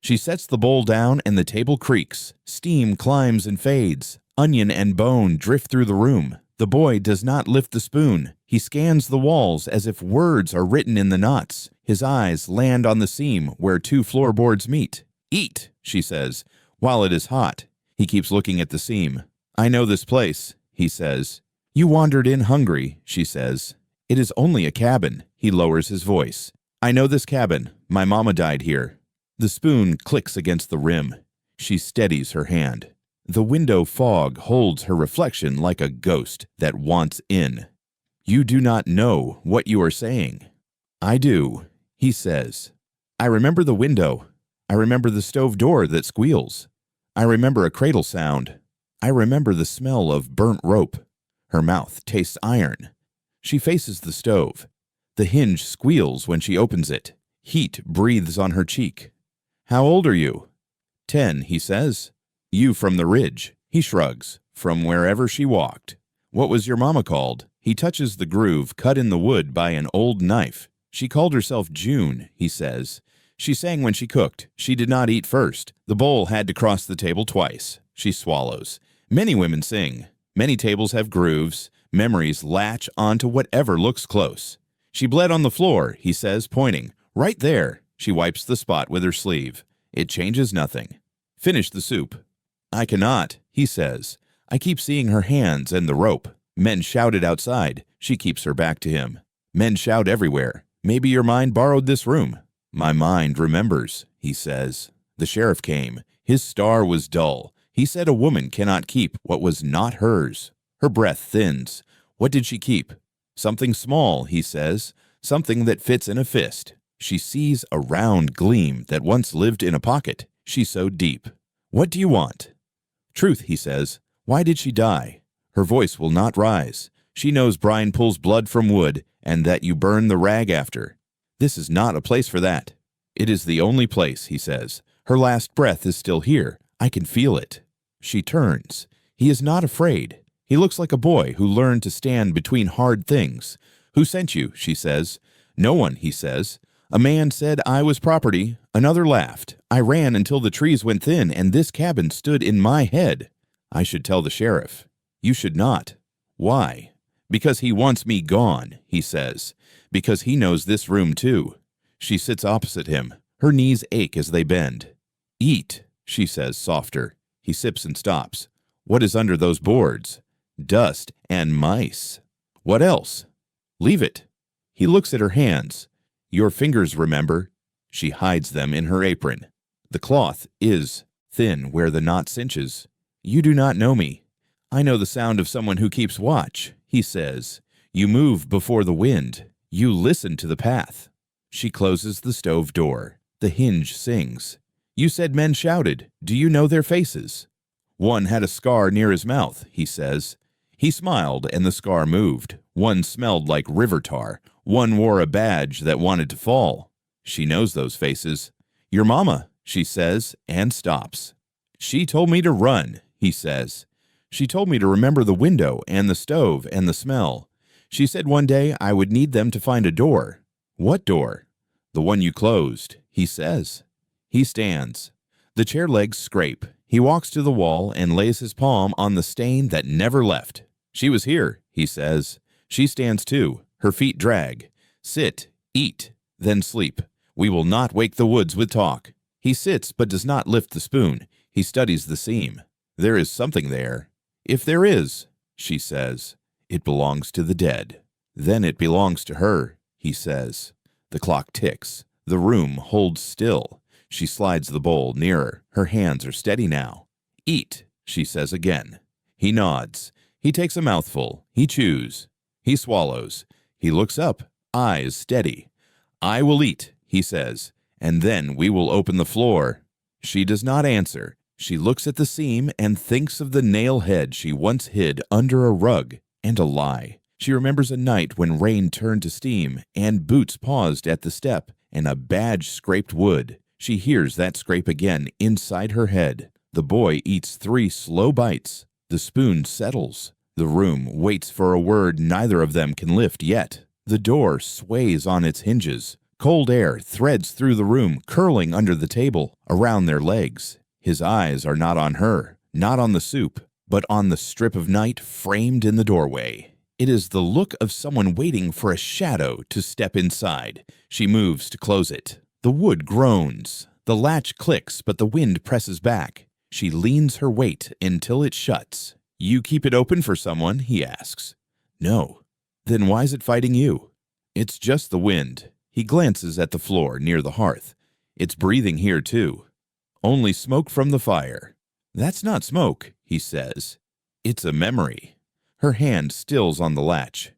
She sets the bowl down and the table creaks. Steam climbs and fades. Onion and bone drift through the room. The boy does not lift the spoon. He scans the walls as if words are written in the knots. His eyes land on the seam where two floorboards meet. "Eat," she says, "while it is hot." He keeps looking at the seam. "I know this place," he says. "You wandered in hungry," she says. "It is only a cabin." He lowers his voice. "I know this cabin. My mama died here." The spoon clicks against the rim. She steadies her hand. The window fog holds her reflection like a ghost that wants in. "You do not know what you are saying." "I do," he says. "I remember the window. I remember the stove door that squeals. I remember a cradle sound. I remember the smell of burnt rope." Her mouth tastes iron. She faces the stove. The hinge squeals when she opens it. Heat breathes on her cheek. "How old are you?" 10, he says. "You from the ridge," he shrugs, "from wherever she walked." "What was your mama called?" He touches the groove cut in the wood by an old knife. "She called herself June," he says. "She sang when she cooked. She did not eat first. The bowl had to cross the table twice." She swallows. "Many women sing. Many tables have grooves. Memories latch onto whatever looks close." "She bled on the floor," he says, pointing. "Right there." She wipes the spot with her sleeve. "It changes nothing." "Finish the soup." "I cannot," he says. "I keep seeing her hands and the rope." Men shouted outside. She keeps her back to him. "Men shout everywhere. Maybe your mind borrowed this room." "My mind remembers," he says. The sheriff came. His star was dull. He said a woman cannot keep what was not hers. Her breath thins. What did she keep? Something small, he says. Something that fits in a fist. She sees a round gleam that once lived in a pocket. She sewed deep. "What do you want?" "Truth," he says. "Why did she die?" Her voice will not rise. She knows brine pulls blood from wood and that you burn the rag after. "This is not a place for that." "It is the only place," he says. "Her last breath is still here. I can feel it." She turns. He is not afraid. He looks like a boy who learned to stand between hard things. "Who sent you?" she says. "No one," he says. "A man said I was property. Another laughed. I ran until the trees went thin, and this cabin stood in my head." "I should tell the sheriff." "You should not." "Why?" "Because he wants me gone," he says. "Because he knows this room too." She sits opposite him. Her knees ache as they bend. "Eat," she says, softer. He sips and stops. "What is under those boards?" "Dust and mice." "What else?" "Leave it." He looks at her hands. "Your fingers, remember." She hides them in her apron. The cloth is thin where the knot cinches. "You do not know me." "I know the sound of someone who keeps watch," he says. "You move before the wind. You listen to the path." She closes the stove door. The hinge sings. "You said men shouted. Do you know their faces?" "One had a scar near his mouth," he says. He smiled, and the scar moved. One smelled like river tar. One wore a badge that wanted to fall. She knows those faces. "Your mama," she says, and stops. "She told me to run," he says. "She told me to remember the window and the stove and the smell. She said one day I would need them to find a door." "What door?" "The one you closed," he says. He stands. The chair legs scrape. He walks to the wall and lays his palm on the stain that never left. "She was here," he says. She stands too. Her feet drag. "Sit, eat, then sleep. We will not wake the woods with talk." He sits but does not lift the spoon. He studies the seam. There is something there. "If there is," she says, "it belongs to the dead." "Then it belongs to her," he says. The clock ticks. The room holds still. She slides the bowl nearer. Her hands are steady now. "Eat," she says again. He nods. He takes a mouthful. He chews. He swallows. He looks up, eyes steady. "I will eat," he says, "and then we will open the floor." She does not answer. She looks at the seam and thinks of the nail head she once hid under a rug, and a lie. She remembers a night when rain turned to steam, and boots paused at the step, and a badge scraped wood. She hears that scrape again inside her head. The boy eats 3 slow bites. The spoon settles. The room waits for a word neither of them can lift yet. The door sways on its hinges. Cold air threads through the room, curling under the table, around their legs. His eyes are not on her, not on the soup, but on the strip of night framed in the doorway. It is the look of someone waiting for a shadow to step inside. She moves to close it. The wood groans. The latch clicks, but the wind presses back. She leans her weight until it shuts. "You keep it open for someone?" he asks. "No." "Then why's it fighting you?" "It's just the wind." He glances at the floor near the hearth. "It's breathing here, too." "Only smoke from the fire." "That's not smoke," he says. "It's a memory." Her hand stills on the latch.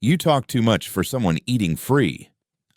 "You talk too much for someone eating free."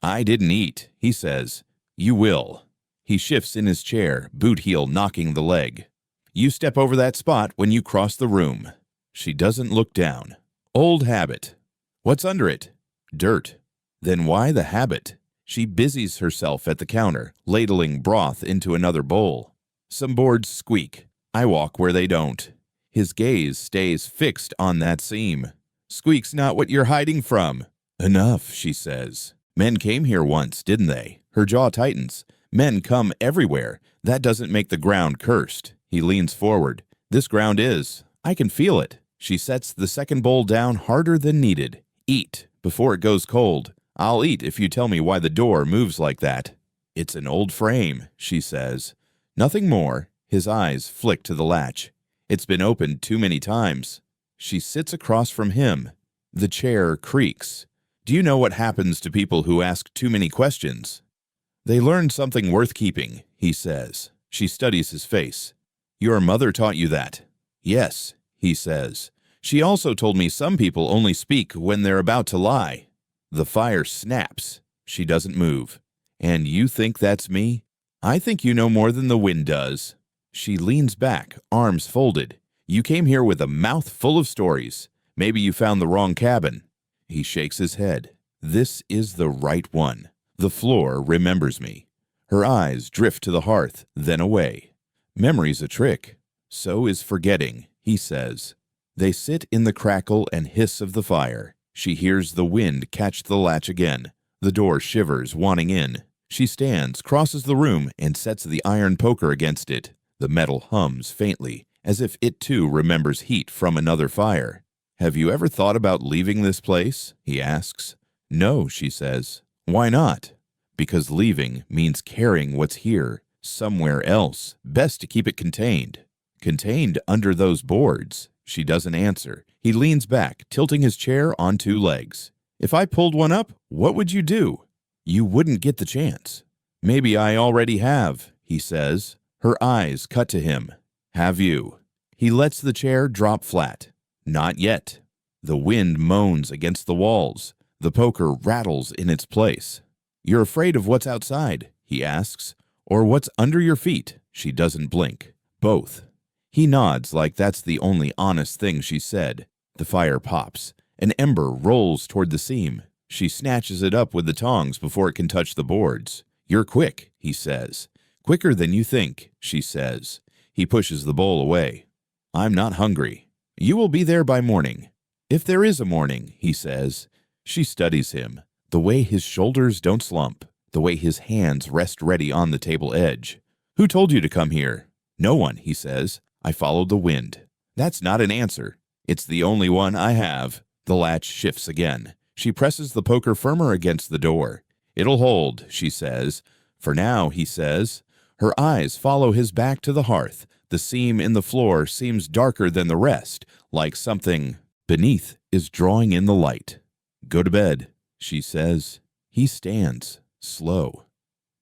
"I didn't eat," he says. "You will." He shifts in his chair, boot heel knocking the leg. "You step over that spot when you cross the room." She doesn't look down. "Old habit." "What's under it?" "Dirt." "Then why the habit?" She busies herself at the counter, ladling broth into another bowl. Some boards squeak. I walk where they don't. His gaze stays fixed on that seam. "Squeak's not what you're hiding from." "Enough," she says. "Men came here once, didn't they?" Her jaw tightens. "Men come everywhere. That doesn't make the ground cursed." He leans forward. "This ground is. I can feel it." She sets the second bowl down harder than needed. "Eat, before it goes cold." "I'll eat if you tell me why the door moves like that." "It's an old frame," she says. "Nothing more." His eyes flick to the latch. "It's been opened too many times." She sits across from him. The chair creaks. "Do you know what happens to people who ask too many questions?" "They learn something worth keeping," he says. She studies his face. "Your mother taught you that?" "Yes," he says. "She also told me some people only speak when they're about to lie." The fire snaps. She doesn't move. "And you think that's me?" "I think you know more than the wind does." She leans back, arms folded. "You came here with a mouth full of stories. Maybe you found the wrong cabin." He shakes his head. "This is the right one. The floor remembers me." Her eyes drift to the hearth, then away. "Memory's a trick. So is forgetting," he says. They sit in the crackle and hiss of the fire. She hears the wind catch the latch again. The door shivers, wanting in. She stands, crosses the room, and sets the iron poker against it. The metal hums faintly, as if it too remembers heat from another fire. "Have you ever thought about leaving this place?" he asks. "No," she says. "Why not?" "Because leaving means carrying what's here, somewhere else. Best to keep it contained." "Contained under those boards." She doesn't answer. He leans back, tilting his chair on two legs. "If I pulled one up, what would you do?" "You wouldn't get the chance." "Maybe I already have," he says. Her eyes cut to him. "Have you?" He lets the chair drop flat. "Not yet." The wind moans against the walls. The poker rattles in its place. "You're afraid of what's outside?" he asks. "Or what's under your feet?" She doesn't blink. "Both." He nods like that's the only honest thing she said. The fire pops. An ember rolls toward the seam. She snatches it up with the tongs before it can touch the boards. "You're quick," he says. "Quicker than you think," she says. He pushes the bowl away. "I'm not hungry." "You will be there by morning." "If there is a morning," he says. She studies him. The way his shoulders don't slump. The way his hands rest ready on the table edge. "Who told you to come here?" "No one," he says. "I followed the wind." "That's not an answer." "It's the only one I have." The latch shifts again. She presses the poker firmer against the door. "It'll hold," she says. "For now," he says. Her eyes follow his back to the hearth. The seam in the floor seems darker than the rest, like something beneath is drawing in the light. "Go to bed," she says. He stands, slow.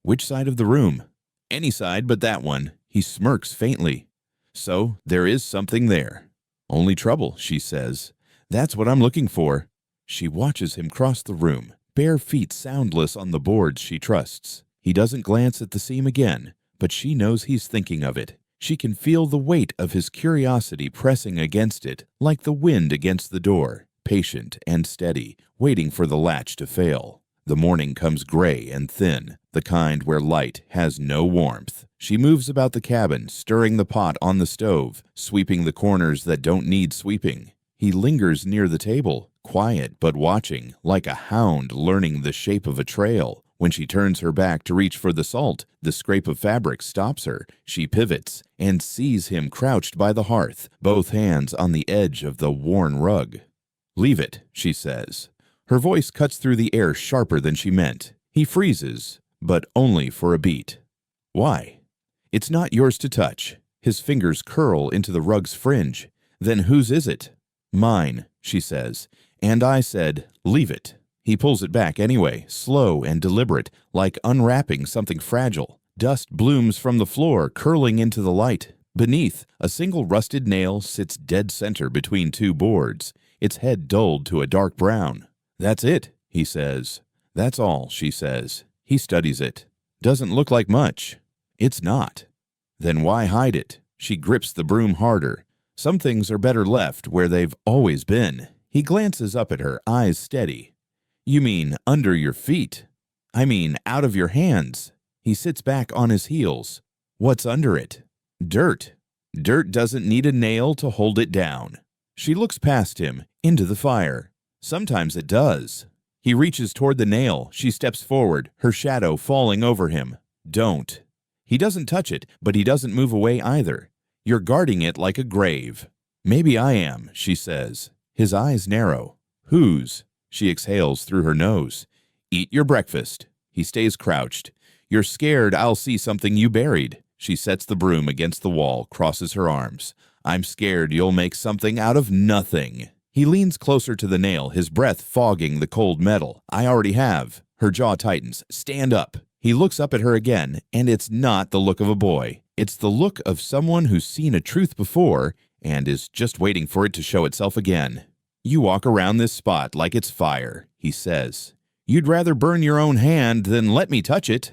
"Which side of the room?" "Any side but that one." He smirks faintly. "So there is something there." "Only trouble," she says. "That's what I'm looking for." She watches him cross the room, bare feet soundless on the boards she trusts. He doesn't glance at the seam again, but she knows he's thinking of it. She can feel the weight of his curiosity pressing against it, like the wind against the door, patient and steady, waiting for the latch to fail. The morning comes gray and thin, the kind where light has no warmth. She moves about the cabin, stirring the pot on the stove, sweeping the corners that don't need sweeping. He lingers near the table, quiet but watching, like a hound learning the shape of a trail, When she turns her back to reach for the salt, the scrape of fabric stops her. She pivots and sees him crouched by the hearth, both hands on the edge of the worn rug. "Leave it," she says. Her voice cuts through the air sharper than she meant. He freezes, but only for a beat. "Why?" "It's not yours to touch." His fingers curl into the rug's fringe. "Then whose is it?" "Mine," she says. "And I said, leave it." He pulls it back anyway, slow and deliberate, like unwrapping something fragile. Dust blooms from the floor, curling into the light. Beneath, a single rusted nail sits dead center between two boards, its head dulled to a dark brown. "That's it," he says. "That's all," she says. He studies it. "Doesn't look like much." "It's not." "Then why hide it?" She grips the broom harder. "Some things are better left where they've always been." He glances up at her, eyes steady. "You mean under your feet?" "I mean out of your hands." He sits back on his heels. "What's under it?" "Dirt." "Dirt doesn't need a nail to hold it down." She looks past him, into the fire. "Sometimes it does." He reaches toward the nail. She steps forward, her shadow falling over him. "Don't." He doesn't touch it, but he doesn't move away either. "You're guarding it like a grave." "Maybe I am," she says. His eyes narrow. "Whose?" She exhales through her nose. "Eat your breakfast." He stays crouched. "You're scared I'll see something you buried." She sets the broom against the wall, crosses her arms. "I'm scared you'll make something out of nothing." He leans closer to the nail, his breath fogging the cold metal. "I already have." Her jaw tightens. "Stand up." He looks up at her again, and it's not the look of a boy. It's the look of someone who's seen a truth before and is just waiting for it to show itself again. "You walk around this spot like it's fire," he says. "You'd rather burn your own hand than let me touch it."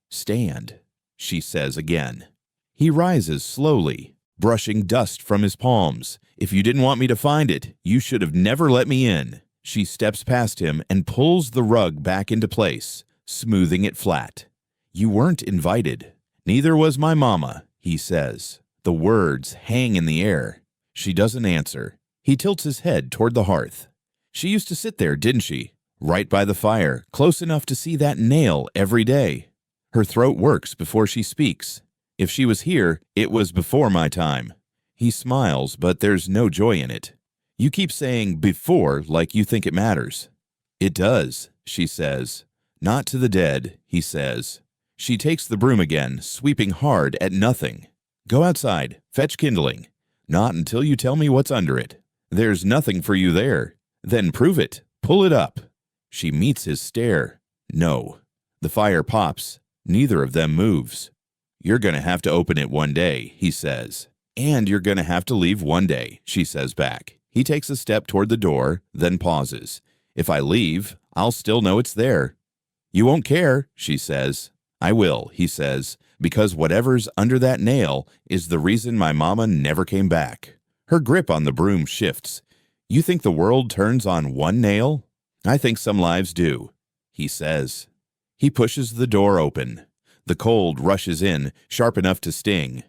"Stand," she says again. He rises slowly, brushing dust from his palms. "If you didn't want me to find it, you should have never let me in." She steps past him and pulls the rug back into place, smoothing it flat. "You weren't invited." "Neither was my mama," he says. The words hang in the air. She doesn't answer. He tilts his head toward the hearth. "She used to sit there, didn't she? Right by the fire, close enough to see that nail every day." Her throat works before she speaks. "If she was here, it was before my time." He smiles, but there's no joy in it. "You keep saying 'before' like you think it matters." "It does," she says. "Not to the dead," he says. She takes the broom again, sweeping hard at nothing. "Go outside. Fetch kindling." "Not until you tell me what's under it." "There's nothing for you there." "Then prove it. Pull it up." She meets his stare. "No." The fire pops. Neither of them moves. "You're going to have to open it one day," he says. "And you're going to have to leave one day," she says back. He takes a step toward the door, then pauses. "If I leave, I'll still know it's there." "You won't care," she says. "I will," he says, "because whatever's under that nail is the reason my mama never came back." Her grip on the broom shifts. "You think the world turns on one nail?" "I think some lives do," he says. He pushes the door open. The cold rushes in, sharp enough to sting.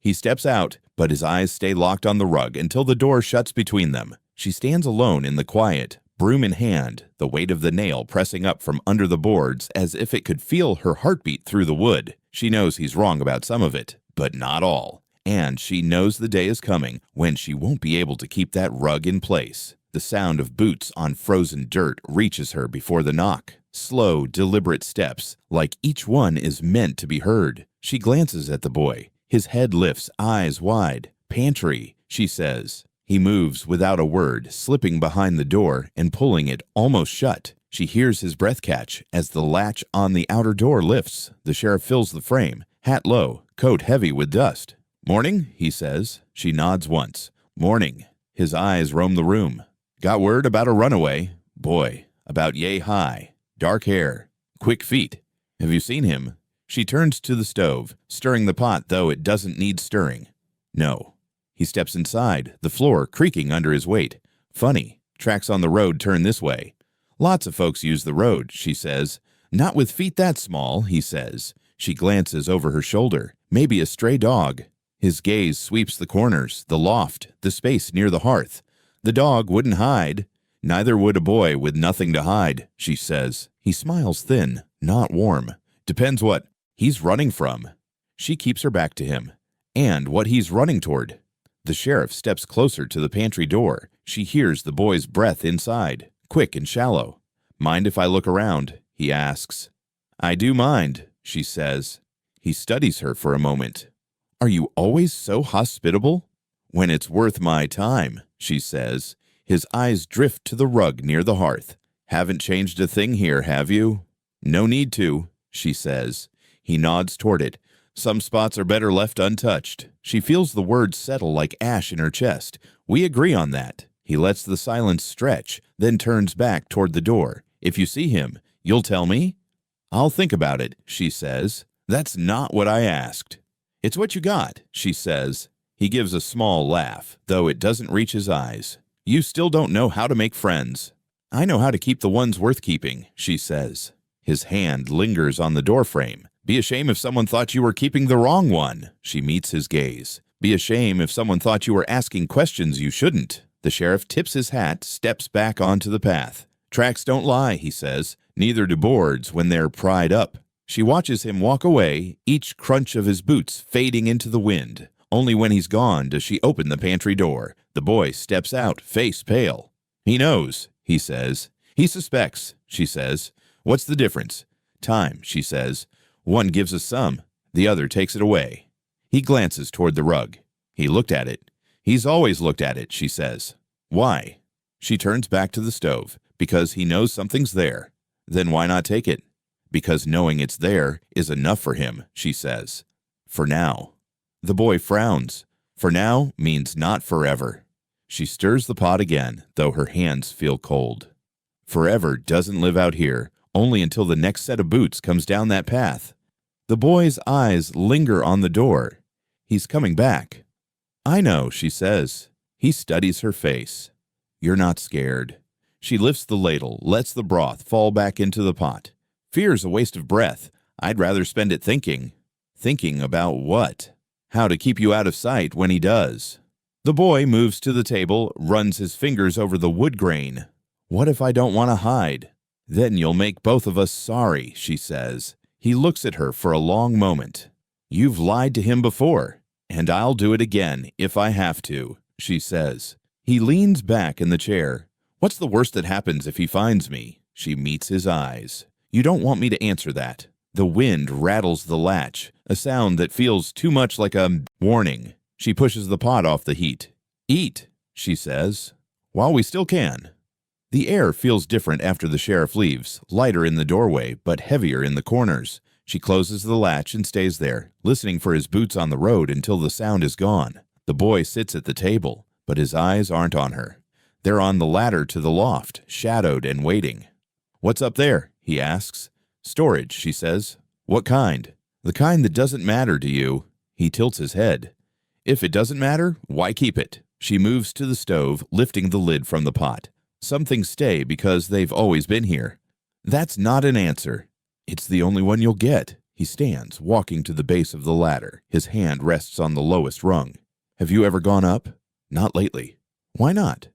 He steps out, but his eyes stay locked on the rug until the door shuts between them. She stands alone in the quiet, broom in hand, the weight of the nail pressing up from under the boards as if it could feel her heartbeat through the wood. She knows he's wrong about some of it, but not all. And she knows the day is coming when she won't be able to keep that rug in place. The sound of boots on frozen dirt reaches her before the knock. Slow, deliberate steps, like each one is meant to be heard. She glances at the boy. His head lifts, eyes wide. "Pantry," she says. He moves without a word, slipping behind the door and pulling it almost shut. She hears his breath catch as the latch on the outer door lifts. The sheriff fills the frame, hat low, coat heavy with dust. "Morning," he says. She nods once. "Morning." His eyes roam the room. "Got word about a runaway? Boy, about yay high. Dark hair. Quick feet. Have you seen him?" She turns to the stove, stirring the pot though it doesn't need stirring. "No." He steps inside, the floor creaking under his weight. "Funny. Tracks on the road turn this way." "Lots of folks use the road," she says. "Not with feet that small," he says. She glances over her shoulder. "Maybe a stray dog." His gaze sweeps the corners, the loft, the space near the hearth. "The dog wouldn't hide." "Neither would a boy with nothing to hide," she says. He smiles thin. Not warm. Depends what he's running from. She keeps her back to him. And what he's running toward. The sheriff steps closer to the pantry door. She hears the boy's breath inside, quick and shallow. Mind if I look around? He asks. I do mind, she says. He studies her for a moment. Are you always so hospitable? When it's worth my time, she says. His eyes drift to the rug near the hearth. Haven't changed a thing here, have you? No need to, she says. He nods toward it. Some spots are better left untouched. She feels the words settle like ash in her chest. We agree on that. He lets the silence stretch, then turns back toward the door. If you see him, you'll tell me? I'll think about it, she says. That's not what I asked. It's what you got, she says. He gives a small laugh, though it doesn't reach his eyes. You still don't know how to make friends. I know how to keep the ones worth keeping, she says. His hand lingers on the doorframe. Be a shame if someone thought you were keeping the wrong one. She meets his gaze. Be a shame if someone thought you were asking questions you shouldn't. The sheriff tips his hat, steps back onto the path. Tracks don't lie, he says. Neither do boards when they're pried up. She watches him walk away, each crunch of his boots fading into the wind. Only when he's gone does she open the pantry door. The boy steps out, face pale. He knows, he says. He suspects, she says. What's the difference? Time, she says. One gives us some, the other takes it away. He glances toward the rug. He looked at it. He's always looked at it, she says. Why? She turns back to the stove. Because he knows something's there. Then why not take it? Because knowing it's there is enough for him, she says. For now. The boy frowns. For now means not forever. She stirs the pot again, though her hands feel cold. Forever doesn't live out here, only until the next set of boots comes down that path. The boy's eyes linger on the door. He's coming back. I know, she says. He studies her face. You're not scared. She lifts the ladle, lets the broth fall back into the pot. Fear's a waste of breath. I'd rather spend it thinking. Thinking about what? How to keep you out of sight when he does. The boy moves to the table, runs his fingers over the wood grain. What if I don't want to hide? Then you'll make both of us sorry, she says. He looks at her for a long moment. You've lied to him before, and I'll do it again if I have to, she says. He leans back in the chair. What's the worst that happens if he finds me? She meets his eyes. You don't want me to answer that. The wind rattles the latch, a sound that feels too much like a warning. She pushes the pot off the heat. Eat, she says, while we still can. The air feels different after the sheriff leaves, lighter in the doorway, but heavier in the corners. She closes the latch and stays there, listening for his boots on the road until the sound is gone. The boy sits at the table, but his eyes aren't on her. They're on the ladder to the loft, shadowed and waiting. What's up there? He asks. Storage, she says. What kind? The kind that doesn't matter to you. He tilts his head. If it doesn't matter, why keep it? She moves to the stove, lifting the lid from the pot. Some things stay because they've always been here. That's not an answer. It's the only one you'll get. He stands, walking to the base of the ladder. His hand rests on the lowest rung. Have you ever gone up? Not lately. Why not?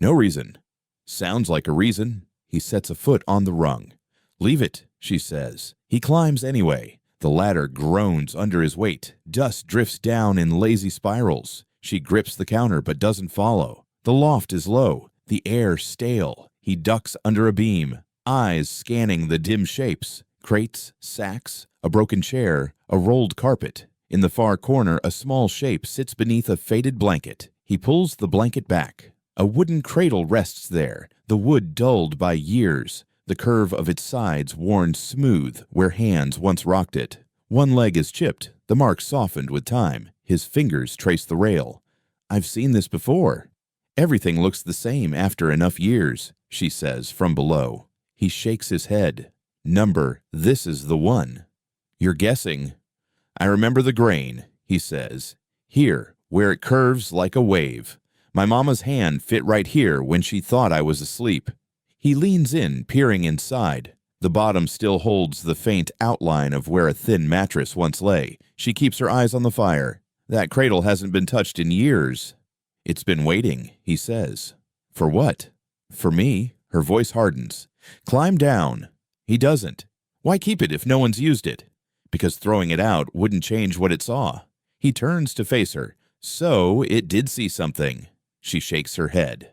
No reason. Sounds like a reason. He sets a foot on the rung. Leave it, she says. He climbs anyway. The ladder groans under his weight. Dust drifts down in lazy spirals. She grips the counter but doesn't follow. The loft is low, the air stale. He ducks under a beam, eyes scanning the dim shapes. Crates, sacks, a broken chair, a rolled carpet. In the far corner, a small shape sits beneath a faded blanket. He pulls the blanket back. A wooden cradle rests there, the wood dulled by years, the curve of its sides worn smooth where hands once rocked it. One leg is chipped, the mark softened with time. His fingers trace the rail. I've seen this before. Everything looks the same after enough years, she says from below. He shakes his head. Number, this is the one. You're guessing. I remember the grain, he says. Here, where it curves like a wave. My mama's hand fit right here when she thought I was asleep. He leans in, peering inside. The bottom still holds the faint outline of where a thin mattress once lay. She keeps her eyes on the fire. That cradle hasn't been touched in years. It's been waiting, he says. For what? For me? Her voice hardens. Climb down. He doesn't. Why keep it if no one's used it? Because throwing it out wouldn't change what it saw. He turns to face her. So it did see something. She shakes her head.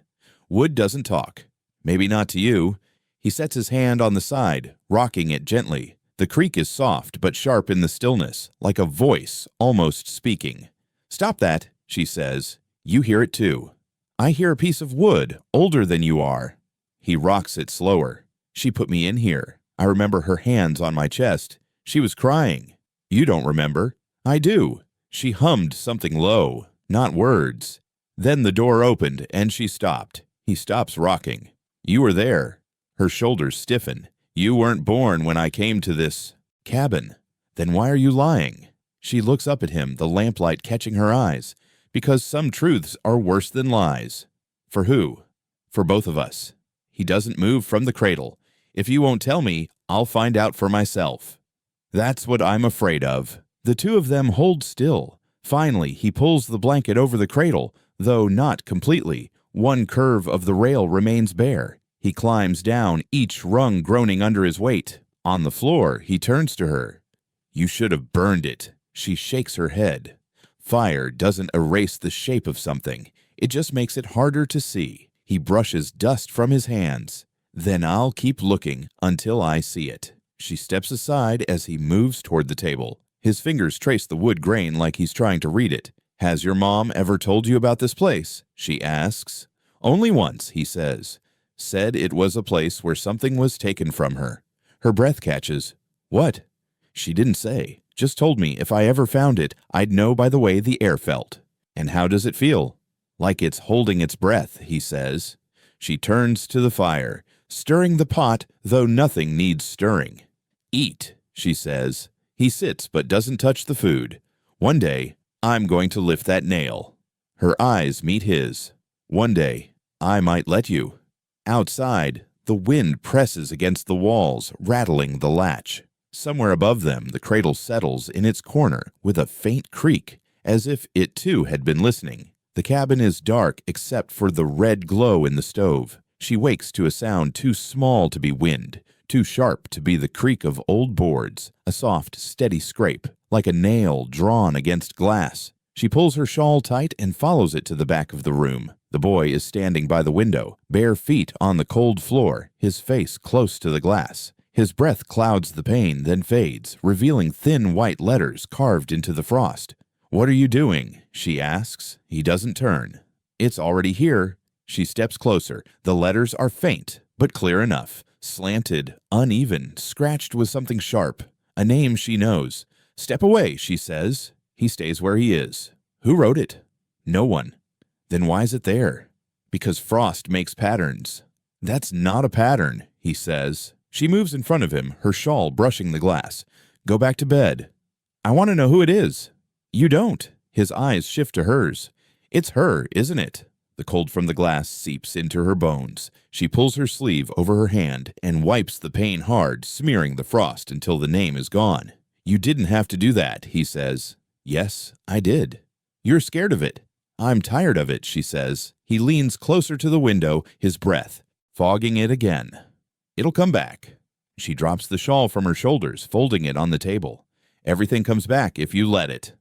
Wood doesn't talk. Maybe not to you. He sets his hand on the side, rocking it gently. The creak is soft but sharp in the stillness, like a voice almost speaking. Stop that, she says. You hear it too. I hear a piece of wood, older than you are. He rocks it slower. She put me in here. I remember her hands on my chest. She was crying. You don't remember. I do. She hummed something low, not words. Then the door opened and she stopped. He stops rocking. You were there. Her shoulders stiffen. You weren't born when I came to this cabin. Then why are you lying? She looks up at him, the lamplight catching her eyes. Because some truths are worse than lies. For who? For both of us. He doesn't move from the cradle. If you won't tell me, I'll find out for myself. That's what I'm afraid of. The two of them hold still. Finally, he pulls the blanket over the cradle, though not completely. One curve of the rail remains bare. He climbs down, each rung groaning under his weight. On the floor, he turns to her. You should have burned it. She shakes her head. Fire doesn't erase the shape of something. It just makes it harder to see. He brushes dust from his hands. Then I'll keep looking until I see it. She steps aside as he moves toward the table. His fingers trace the wood grain like he's trying to read it. Has your mom ever told you about this place? She asks. Only once, he says. Said it was a place where something was taken from her. Her breath catches. What? She didn't say. Just told me if I ever found it, I'd know by the way the air felt. And how does it feel? Like it's holding its breath, he says. She turns to the fire, stirring the pot, though nothing needs stirring. Eat, she says. He sits but doesn't touch the food. One day, I'm going to lift that nail. Her eyes meet his. One day, I might let you. Outside, the wind presses against the walls, rattling the latch. Somewhere above them, the cradle settles in its corner with a faint creak, as if it too had been listening. The cabin is dark except for the red glow in the stove. She wakes to a sound too small to be wind, too sharp to be the creak of old boards, a soft, steady scrape, like a nail drawn against glass. She pulls her shawl tight and follows it to the back of the room. The boy is standing by the window, bare feet on the cold floor, his face close to the glass. His breath clouds the pane, then fades, revealing thin white letters carved into the frost. What are you doing? She asks. He doesn't turn. It's already here. She steps closer. The letters are faint, but clear enough. Slanted, uneven, scratched with something sharp. A name she knows. Step away, she says. He stays where he is. Who wrote it? No one. Then why is it there? Because frost makes patterns. That's not a pattern, he says. She moves in front of him, her shawl brushing the glass. Go back to bed. I want to know who it is. You don't. His eyes shift to hers. It's her, isn't it? The cold from the glass seeps into her bones. She pulls her sleeve over her hand and wipes the pain hard, smearing the frost until the name is gone. You didn't have to do that, he says. Yes, I did. You're scared of it. I'm tired of it, she says. He leans closer to the window, his breath, fogging it again. It'll come back. She drops the shawl from her shoulders, folding it on the table. Everything comes back if you let it.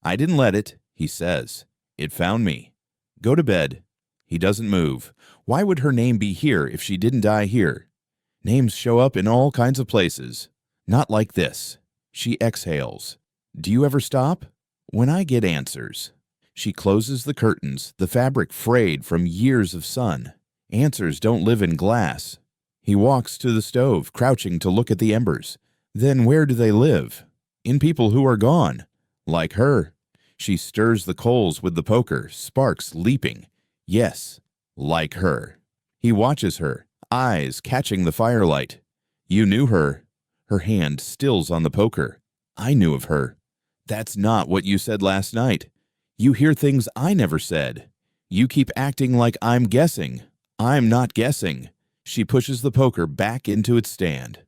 I didn't let it, he says. It found me. Go to bed. He doesn't move. Why would her name be here if she didn't die here? Names show up in all kinds of places. Not like this. She exhales. Do you ever stop? When I get answers. She closes the curtains, the fabric frayed from years of sun. Answers don't live in glass. He walks to the stove, crouching to look at the embers. Then where do they live? In people who are gone. Like her. She stirs the coals with the poker, sparks leaping. Yes, like her. He watches her, eyes catching the firelight. You knew her. Her hand stills on the poker. I knew of her. That's not what you said last night. You hear things I never said. You keep acting like I'm guessing. I'm not guessing. She pushes the poker back into its stand.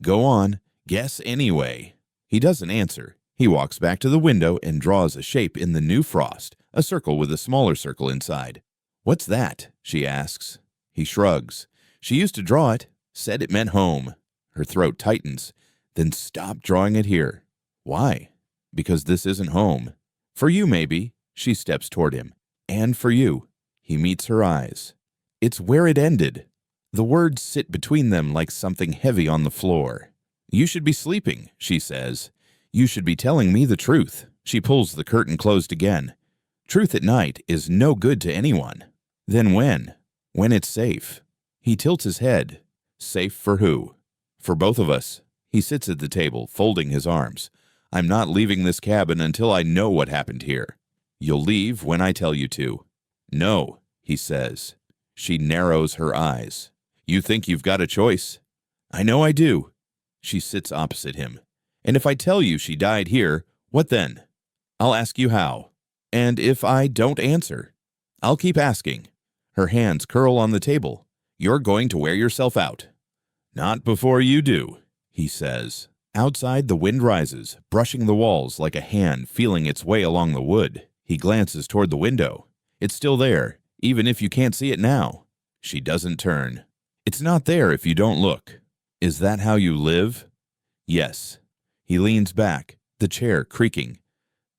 Go on, guess anyway. He doesn't answer. He walks back to the window and draws a shape in the new frost, a circle with a smaller circle inside. What's that? She asks. He shrugs. She used to draw it, said it meant home. Her throat tightens. Then stop drawing it here. Why? Because this isn't home. For you, maybe. She steps toward him. And for you. He meets her eyes. It's where it ended. The words sit between them like something heavy on the floor. You should be sleeping, she says. You should be telling me the truth. She pulls the curtain closed again. Truth at night is no good to anyone. Then when? When it's safe. He tilts his head. Safe for who? For both of us. He sits at the table, folding his arms. I'm not leaving this cabin until I know what happened here. You'll leave when I tell you to. No, he says. She narrows her eyes. You think you've got a choice? I know I do. She sits opposite him. And if I tell you she died here, what then? I'll ask you how. And if I don't answer, I'll keep asking. Her hands curl on the table. You're going to wear yourself out. Not before you do, he says. Outside, the wind rises, brushing the walls like a hand feeling its way along the wood. He glances toward the window. It's still there, even if you can't see it now. She doesn't turn. It's not there if you don't look. Is that how you live? Yes. He leans back, the chair creaking.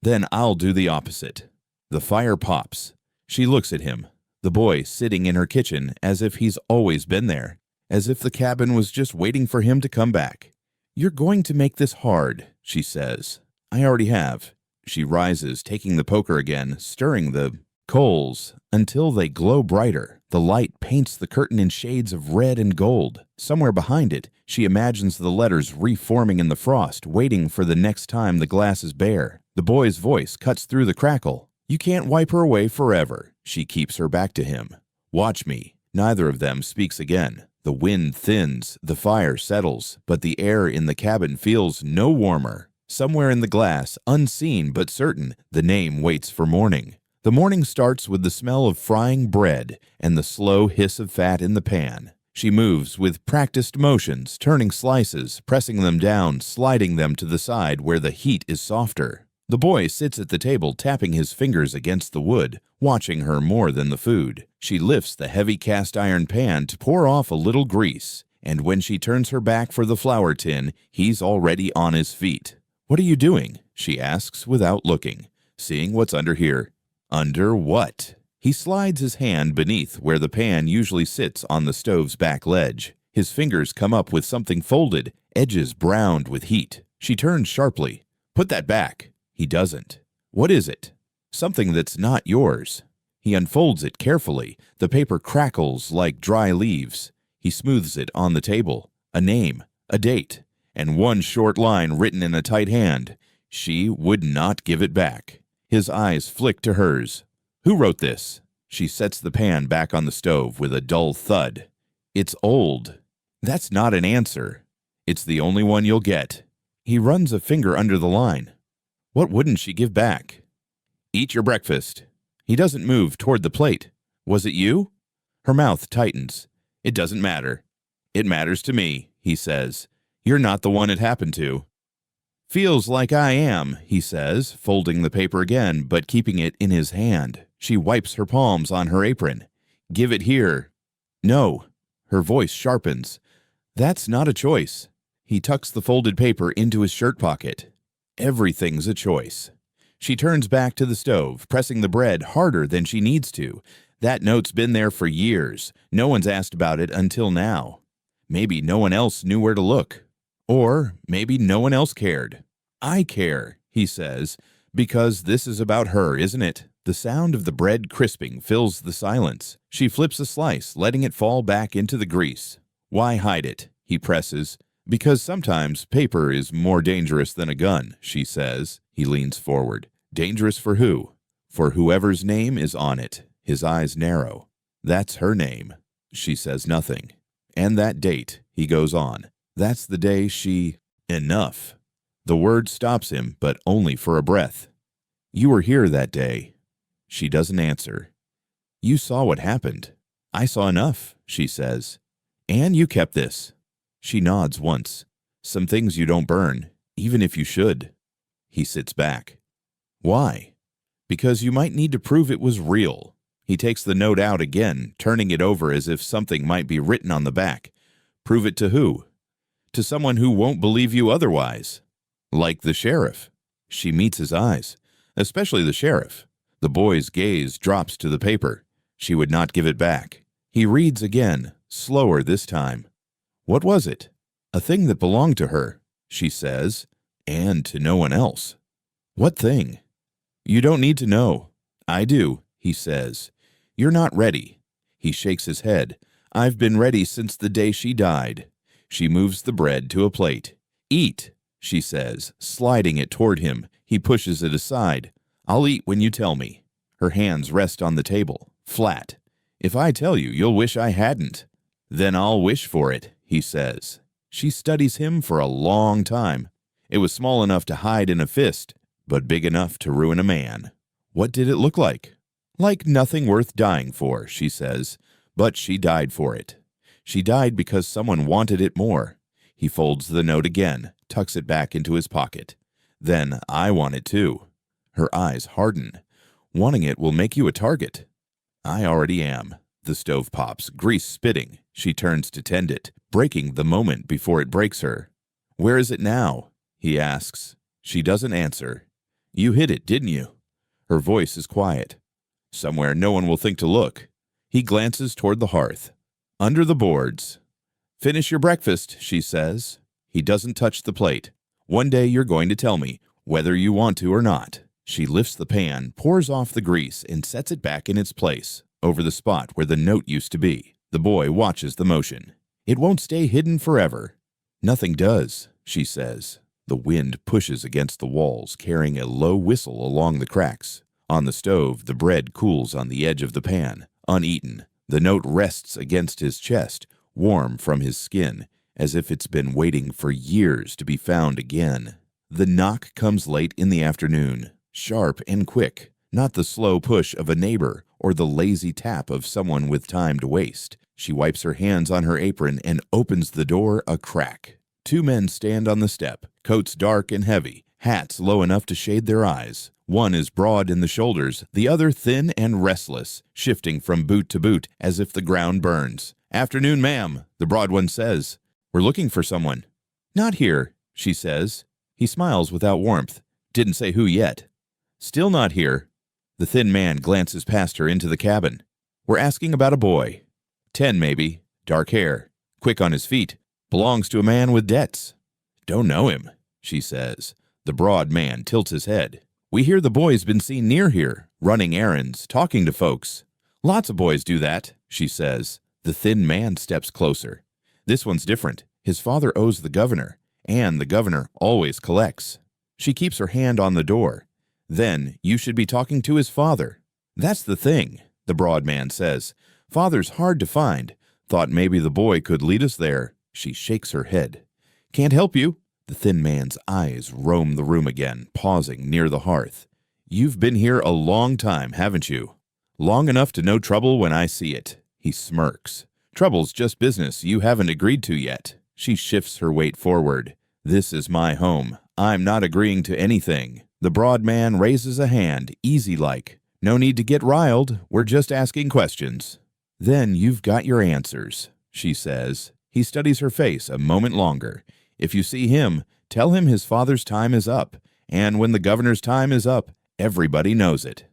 Then I'll do the opposite. The fire pops. She looks at him, the boy sitting in her kitchen as if he's always been there, as if the cabin was just waiting for him to come back. You're going to make this hard, she says. I already have. She rises, taking the poker again, stirring the coals until they glow brighter. The light paints the curtain in shades of red and gold. Somewhere behind it, she imagines the letters reforming in the frost, waiting for the next time the glass is bare. The boy's voice cuts through the crackle. You can't wipe her away forever. She keeps her back to him. Watch me. Neither of them speaks again. The wind thins, the fire settles, but the air in the cabin feels no warmer. Somewhere in the glass, unseen but certain, the name waits for morning. The morning starts with the smell of frying bread and the slow hiss of fat in the pan. She moves with practiced motions, turning slices, pressing them down, sliding them to the side where the heat is softer. The boy sits at the table, tapping his fingers against the wood, watching her more than the food. She lifts the heavy cast-iron pan to pour off a little grease, and when she turns her back for the flour tin, he's already on his feet. What are you doing? She asks without looking. Seeing what's under here. Under what? He slides his hand beneath where the pan usually sits on the stove's back ledge. His fingers come up with something folded, edges browned with heat. She turns sharply. Put that back. He doesn't. What is it? Something that's not yours. He unfolds it carefully. The paper crackles like dry leaves. He smooths it on the table. A name, a date, and one short line written in a tight hand. She would not give it back. His eyes flick to hers. Who wrote this? She sets the pan back on the stove with a dull thud. It's old. That's not an answer. It's the only one you'll get. He runs a finger under the line. What wouldn't she give back? Eat your breakfast. He doesn't move toward the plate. Was it you? Her mouth tightens. It doesn't matter. It matters to me, he says. You're not the one it happened to. Feels like I am, he says, folding the paper again, but keeping it in his hand. She wipes her palms on her apron. Give it here. No. Her voice sharpens. That's not a choice. He tucks the folded paper into his shirt pocket. Everything's a choice. She turns back to the stove, pressing the bread harder than she needs to. That note's been there for years. No one's asked about it until now. Maybe no one else knew where to look. Or maybe no one else cared. I care, he says, because this is about her, isn't it? The sound of the bread crisping fills the silence. She flips a slice, letting it fall back into the grease. Why hide it? He presses. Because sometimes paper is more dangerous than a gun, she says. He leans forward. Dangerous for who? For whoever's name is on it. His eyes narrow. That's her name. She says nothing. And that date, he goes on. That's the day she... Enough. The word stops him, but only for a breath. You were here that day. She doesn't answer. You saw what happened. I saw enough, she says. And you kept this. She nods once. Some things you don't burn, even if you should. He sits back. Why? Because you might need to prove it was real. He takes the note out again, turning it over as if something might be written on the back. Prove it to who? to someone who won't believe you otherwise. Like the sheriff. She meets his eyes, especially the sheriff. The boy's gaze drops to the paper. She would not give it back. He reads again, slower this time. What was it? A thing that belonged to her, she says, and to no one else. What thing? You don't need to know. I do, he says. You're not ready. He shakes his head. I've been ready since the day she died. She moves the bread to a plate. Eat, she says, sliding it toward him. He pushes it aside. I'll eat when you tell me. Her hands rest on the table, flat. If I tell you, you'll wish I hadn't. Then I'll wish for it, he says. She studies him for a long time. It was small enough to hide in a fist, but big enough to ruin a man. What did it look like? Like nothing worth dying for, she says, but she died for it. She died because someone wanted it more. He folds the note again, tucks it back into his pocket. Then I want it too. Her eyes harden. Wanting it will make you a target. I already am. The stove pops, grease spitting. She turns to tend it, breaking the moment before it breaks her. Where is it now? He asks. She doesn't answer. You hid it, didn't you? Her voice is quiet. Somewhere no one will think to look. He glances toward the hearth. Under the boards. Finish your breakfast, she says. He doesn't touch the plate. One day you're going to tell me, whether you want to or not. She lifts the pan, pours off the grease, and sets it back in its place, over the spot where the note used to be. The boy watches the motion. It won't stay hidden forever. Nothing does, she says. The wind pushes against the walls, carrying a low whistle along the cracks. On the stove, the bread cools on the edge of the pan, uneaten. The note rests against his chest, warm from his skin, as if it's been waiting for years to be found again. The knock comes late in the afternoon, sharp and quick, not the slow push of a neighbor or the lazy tap of someone with time to waste. She wipes her hands on her apron and opens the door a crack. Two men stand on the step, coats dark and heavy, hats low enough to shade their eyes. One is broad in the shoulders, the other thin and restless, shifting from boot to boot as if the ground burns. Afternoon, ma'am, the broad one says. We're looking for someone. Not here, she says. He smiles without warmth. Didn't say who yet. Still not here. The thin man glances past her into the cabin. We're asking about a boy. 10 maybe, dark hair, quick on his feet, belongs to a man with debts. Don't know him, she says. The broad man tilts his head. We hear the boy's been seen near here, running errands, talking to folks. Lots of boys do that, she says. The thin man steps closer. This one's different. His father owes the governor, and the governor always collects. She keeps her hand on the door. Then you should be talking to his father. That's the thing, the broad man says. Father's hard to find. Thought maybe the boy could lead us there. She shakes her head. Can't help you. The thin man's eyes roam the room again, pausing near the hearth. You've been here a long time, haven't you? Long enough to know trouble when I see it. He smirks. Trouble's just business you haven't agreed to yet. She shifts her weight forward. This is my home. I'm not agreeing to anything. The broad man raises a hand, easy-like. No need to get riled. We're just asking questions. Then you've got your answers, she says. He studies her face a moment longer. If you see him, tell him his father's time is up. And when the governor's time is up, everybody knows it.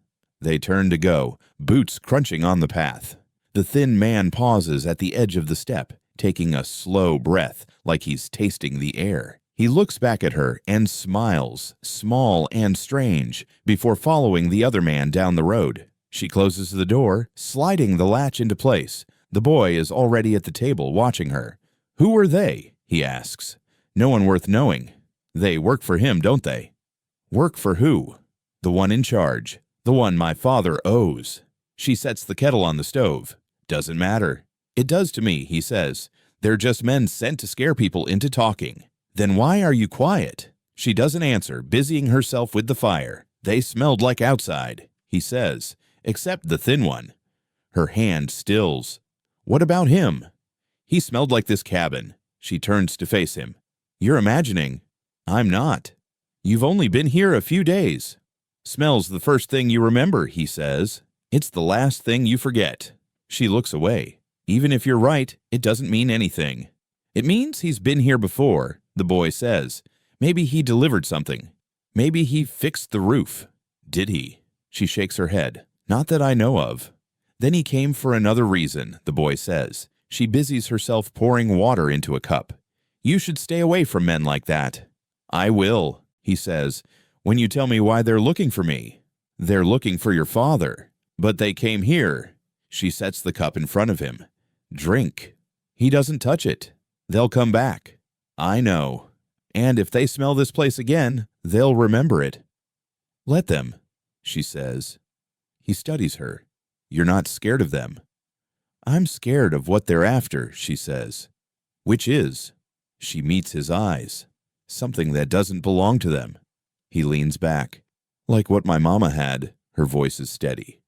They turn to go, boots crunching on the path. The thin man pauses at the edge of the step, taking a slow breath, like he's tasting the air. He looks back at her and smiles, small and strange, before following the other man down the road. She closes the door, sliding the latch into place. The boy is already at the table watching her. Who are they? He asks. No one worth knowing. They work for him, don't they? Work for who? The one in charge. The one my father owes. She sets the kettle on the stove. Doesn't matter. It does to me, he says. They're just men sent to scare people into talking. Then why are you quiet? She doesn't answer, busying herself with the fire. They smelled like outside, he says, except the thin one. Her hand stills. What about him? He smelled like this cabin. She turns to face him. You're imagining. I'm not. You've only been here a few days. Smell's the first thing you remember, he says. It's the last thing you forget. She looks away. Even if you're right, it doesn't mean anything. It means he's been here before, the boy says. Maybe he delivered something. Maybe he fixed the roof. Did he? She shakes her head. Not that I know of. Then he came for another reason, the boy says. She busies herself pouring water into a cup. You should stay away from men like that. I will, he says, when you tell me why they're looking for me. They're looking for your father. But they came here. She sets the cup in front of him. Drink. He doesn't touch it. They'll come back. I know. And if they smell this place again, they'll remember it. Let them, she says. He studies her. You're not scared of them. I'm scared of what they're after, she says. Which is? She meets his eyes. Something that doesn't belong to them. He leans back. Like what my mama had. Her voice is steady.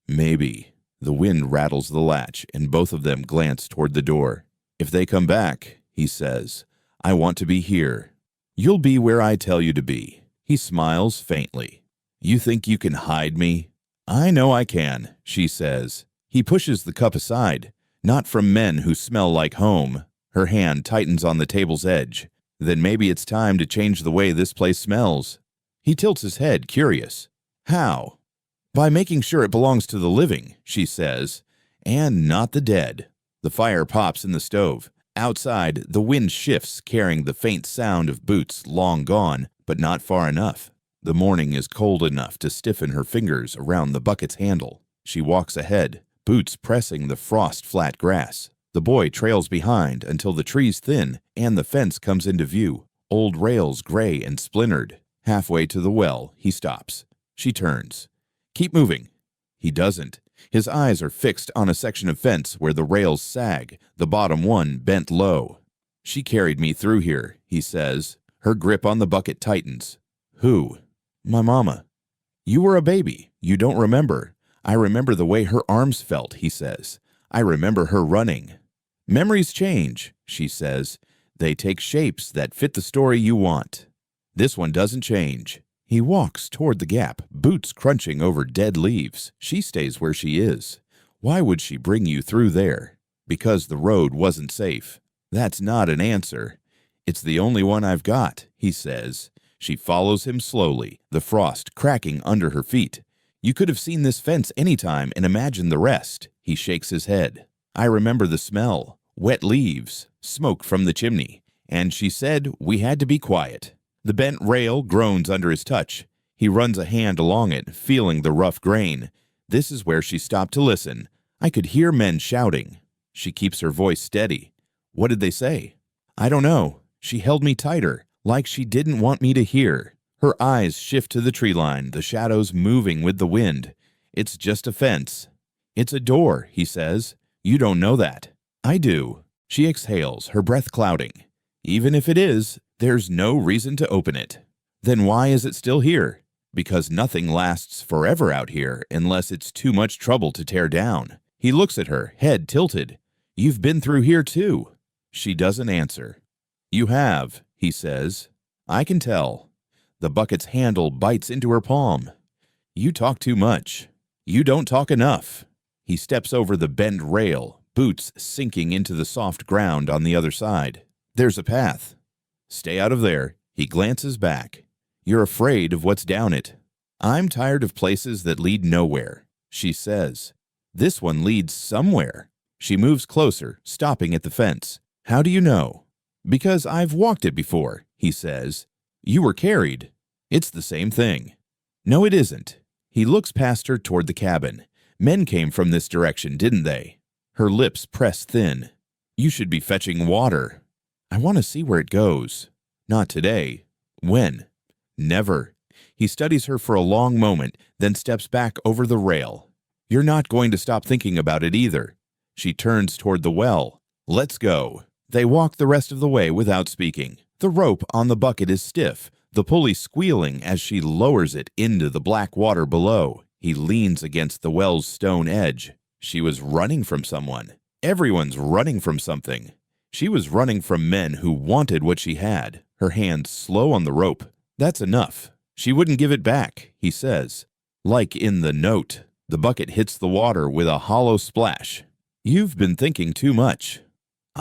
Maybe. The wind rattles the latch, and both of them glance toward the door. If they come back, he says, I want to be here. You'll be where I tell you to be. He smiles faintly. You think you can hide me? I know I can, she says. He pushes the cup aside. Not from men who smell like home. Her hand tightens on the table's edge. Then maybe it's time to change the way this place smells. He tilts his head, curious. How? By making sure it belongs to the living, she says, and not the dead. The fire pops in the stove. Outside, the wind shifts, carrying the faint sound of boots long gone, but not far enough. The morning is cold enough to stiffen her fingers around the bucket's handle. She walks ahead, boots pressing the frost-flat grass. The boy trails behind until the trees thin and the fence comes into view, old rails gray and splintered. Halfway to the well, he stops. She turns. Keep moving. He doesn't. His eyes are fixed on a section of fence where the rails sag, the bottom one bent low. She carried me through here, he says. Her grip on the bucket tightens. Who? My mama. You were a baby. You don't remember. I remember the way her arms felt, he says. I remember her running. Memories change, she says. They take shapes that fit the story you want. This one doesn't change. He walks toward the gap, boots crunching over dead leaves. She stays where she is. Why would she bring you through there? Because the road wasn't safe. That's not an answer. It's the only one I've got, he says. She follows him slowly, the frost cracking under her feet. You could have seen this fence any time and imagined the rest. He shakes his head. I remember the smell, wet leaves, smoke from the chimney. And she said we had to be quiet. The bent rail groans under his touch. He runs a hand along it, feeling the rough grain. This is where she stopped to listen. I could hear men shouting. She keeps her voice steady. What did they say? I don't know. She held me tighter, like she didn't want me to hear. Her eyes shift to the tree line, the shadows moving with the wind. It's just a fence. It's a door, he says. You don't know that. I do. She exhales, her breath clouding. Even if it is, there's no reason to open it. Then why is it still here? Because nothing lasts forever out here unless it's too much trouble to tear down. He looks at her, head tilted. You've been through here too. She doesn't answer. You have, he says. I can tell. The bucket's handle bites into her palm. You talk too much. You don't talk enough. He steps over the bent rail, boots sinking into the soft ground on the other side. There's a path. Stay out of there. He glances back. You're afraid of what's down it. I'm tired of places that lead nowhere, she says. This one leads somewhere. She moves closer, stopping at the fence. How do you know? Because I've walked it before, he says. You were carried. It's the same thing. No, it isn't. He looks past her toward the cabin. Men came from this direction, didn't they? Her lips press thin. You should be fetching water. I want to see where it goes. Not today. When? Never. He studies her for a long moment, then steps back over the rail. You're not going to stop thinking about it either. She turns toward the well. Let's go. They walk the rest of the way without speaking. The rope on the bucket is stiff, the pulley squealing as she lowers it into the black water below. He leans against the well's stone edge. She was running from someone. Everyone's running from something. She was running from men who wanted what she had, her hands slow on the rope. That's enough. She wouldn't give it back, he says. Like in the note, the bucket hits the water with a hollow splash. You've been thinking too much.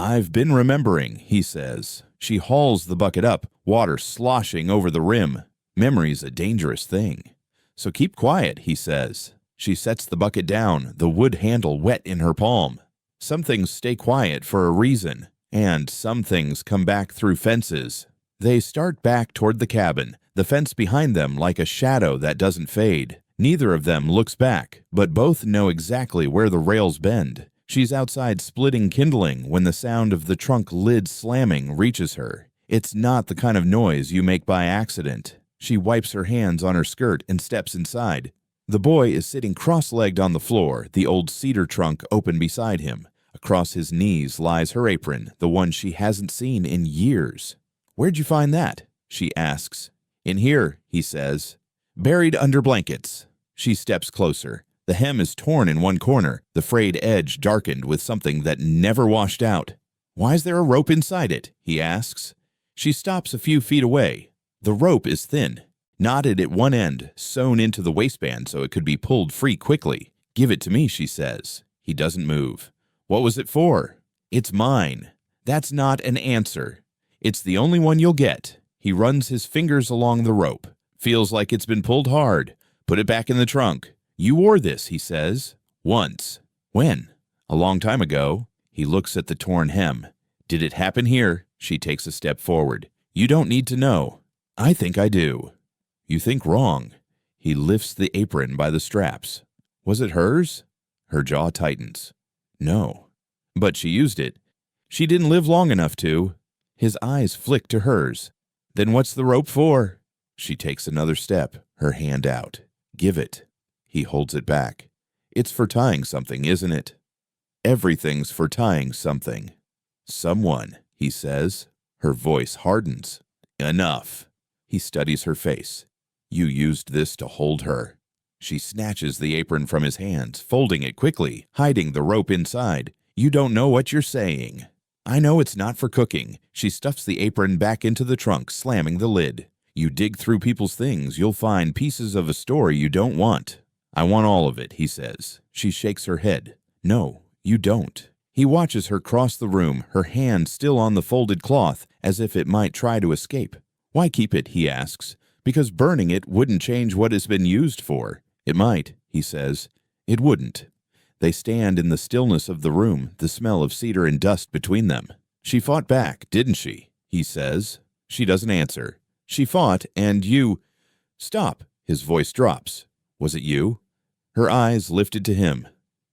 "I've been remembering," he says. She hauls the bucket up, water sloshing over the rim. Memory's a dangerous thing. "So keep quiet," he says. She sets the bucket down, the wood handle wet in her palm. Some things stay quiet for a reason, and some things come back through fences. They start back toward the cabin, the fence behind them like a shadow that doesn't fade. Neither of them looks back, but both know exactly where the rails bend. She's outside splitting kindling when the sound of the trunk lid slamming reaches her. It's not the kind of noise you make by accident. She wipes her hands on her skirt and steps inside. The boy is sitting cross-legged on the floor, the old cedar trunk open beside him. Across his knees lies her apron, the one she hasn't seen in years. "Where'd you find that?" she asks. "In here," he says. "Buried under blankets." She steps closer. The hem is torn in one corner, the frayed edge darkened with something that never washed out. "Why is there a rope inside it?" he asks. She stops a few feet away. The rope is thin, knotted at one end, sewn into the waistband so it could be pulled free quickly. "Give it to me," she says. He doesn't move. "What was it for?" "It's mine." That's not an answer. "It's the only one you'll get." He runs his fingers along the rope. "Feels like it's been pulled hard. Put it back in the trunk." "You wore this," he says. "Once." "When?" "A long time ago." He looks at the torn hem. "Did it happen here?" She takes a step forward. "You don't need to know." "I think I do." "You think wrong." He lifts the apron by the straps. "Was it hers?" Her jaw tightens. "No." "But she used it." "She didn't live long enough to." His eyes flick to hers. "Then what's the rope for?" She takes another step, her hand out. "Give it." He holds it back. "It's for tying something, isn't it?" "Everything's for tying something." "Someone," he says. Her voice hardens. "Enough." He studies her face. "You used this to hold her." She snatches the apron from his hands, folding it quickly, hiding the rope inside. "You don't know what you're saying." "I know it's not for cooking." She stuffs the apron back into the trunk, slamming the lid. "You dig through people's things, you'll find pieces of a story you don't want." "I want all of it," he says. She shakes her head. "No, you don't." He watches her cross the room, her hand still on the folded cloth, as if it might try to escape. "Why keep it?" he asks. "Because burning it wouldn't change what it's been used for." "It might," he says. "It wouldn't." They stand in the stillness of the room, the smell of cedar and dust between them. "She fought back, didn't she?" he says. She doesn't answer. "She fought, and you—" "Stop!" His voice drops. "Was it you?" Her eyes lifted to him.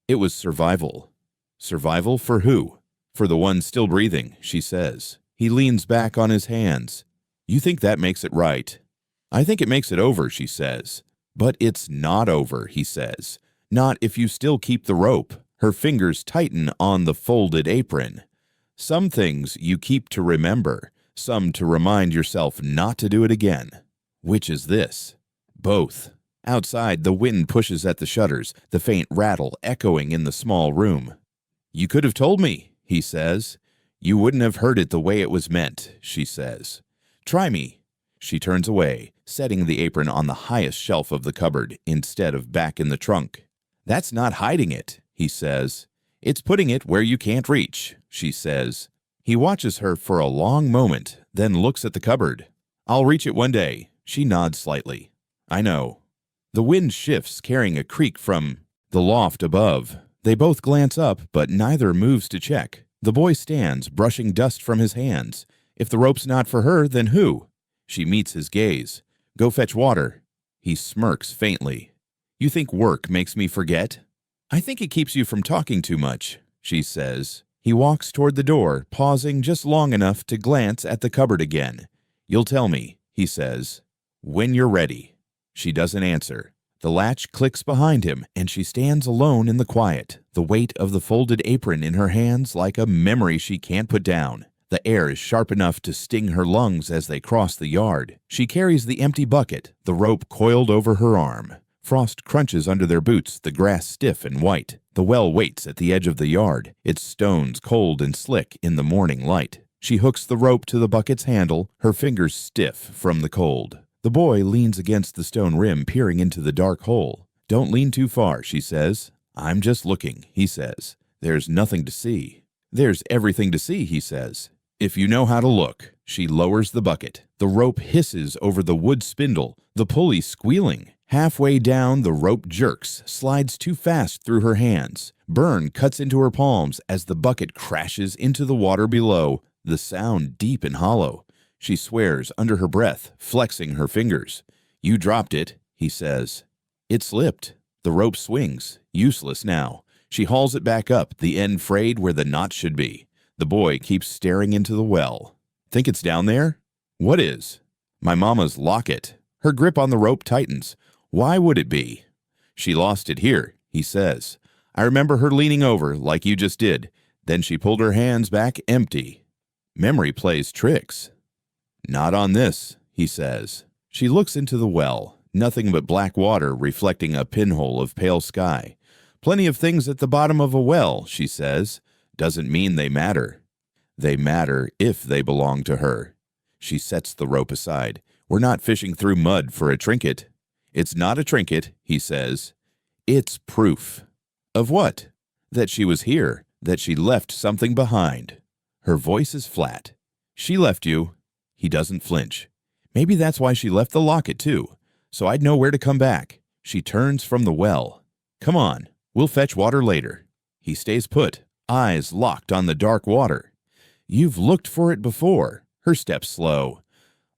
"It was survival." "Survival for who?" "For the one still breathing," she says. He leans back on his hands. "You think that makes it right?" "I think it makes it over," she says. "But it's not over," he says. "Not if you still keep the rope." Her fingers tighten on the folded apron. "Some things you keep to remember, some to remind yourself not to do it again." "Which is this?" "Both." Outside, the wind pushes at the shutters, the faint rattle echoing in the small room. "You could have told me," he says. "You wouldn't have heard it the way it was meant," she says. "Try me." She turns away, setting the apron on the highest shelf of the cupboard instead of back in the trunk. "That's not hiding it," he says. "It's putting it where you can't reach," she says. He watches her for a long moment, then looks at the cupboard. "I'll reach it one day." She nods slightly. "I know." The wind shifts, carrying a creak from the loft above. They both glance up, but neither moves to check. The boy stands, brushing dust from his hands. If the rope's not for her, then who? She meets his gaze. "Go fetch water." He smirks faintly. "You think work makes me forget?" "I think it keeps you from talking too much," she says. He walks toward the door, pausing just long enough to glance at the cupboard again. "You'll tell me," he says. "When you're ready." She doesn't answer. The latch clicks behind him, and she stands alone in the quiet, the weight of the folded apron in her hands like a memory she can't put down. The air is sharp enough to sting her lungs as they cross the yard. She carries the empty bucket, the rope coiled over her arm. Frost crunches under their boots, the grass stiff and white. The well waits at the edge of the yard, its stones cold and slick in the morning light. She hooks the rope to the bucket's handle, her fingers stiff from the cold. The boy leans against the stone rim, peering into the dark hole. "Don't lean too far," she says. "I'm just looking," he says. "There's nothing to see." There's everything to see, he says. If you know how to look. She lowers the bucket. The rope hisses over the wood spindle, the pulley squealing. Halfway down, the rope jerks, slides too fast through her hands. Burn cuts into her palms as the bucket crashes into the water below, the sound deep and hollow. She swears under her breath, flexing her fingers. You dropped it, he says. It slipped. The rope swings, useless now. She hauls it back up, the end frayed where the knot should be. The boy keeps staring into the well. Think it's down there? What is? My mama's locket. Her grip on the rope tightens. Why would it be? She lost it here, he says. I remember her leaning over like you just did. Then she pulled her hands back empty. Memory plays tricks. Not on this, he says. She looks into the well. Nothing but black water reflecting a pinhole of pale sky. Plenty of things at the bottom of a well, she says. Doesn't mean they matter. They matter if they belong to her. She sets the rope aside. We're not fishing through mud for a trinket. It's not a trinket, he says. It's proof. Of what? That she was here, that she left something behind. Her voice is flat. She left you. He doesn't flinch. Maybe that's why she left the locket too, so I'd know where to come back. She turns from the well. Come on, we'll fetch water later. He stays put, eyes locked on the dark water. You've looked for it before. Her steps slow.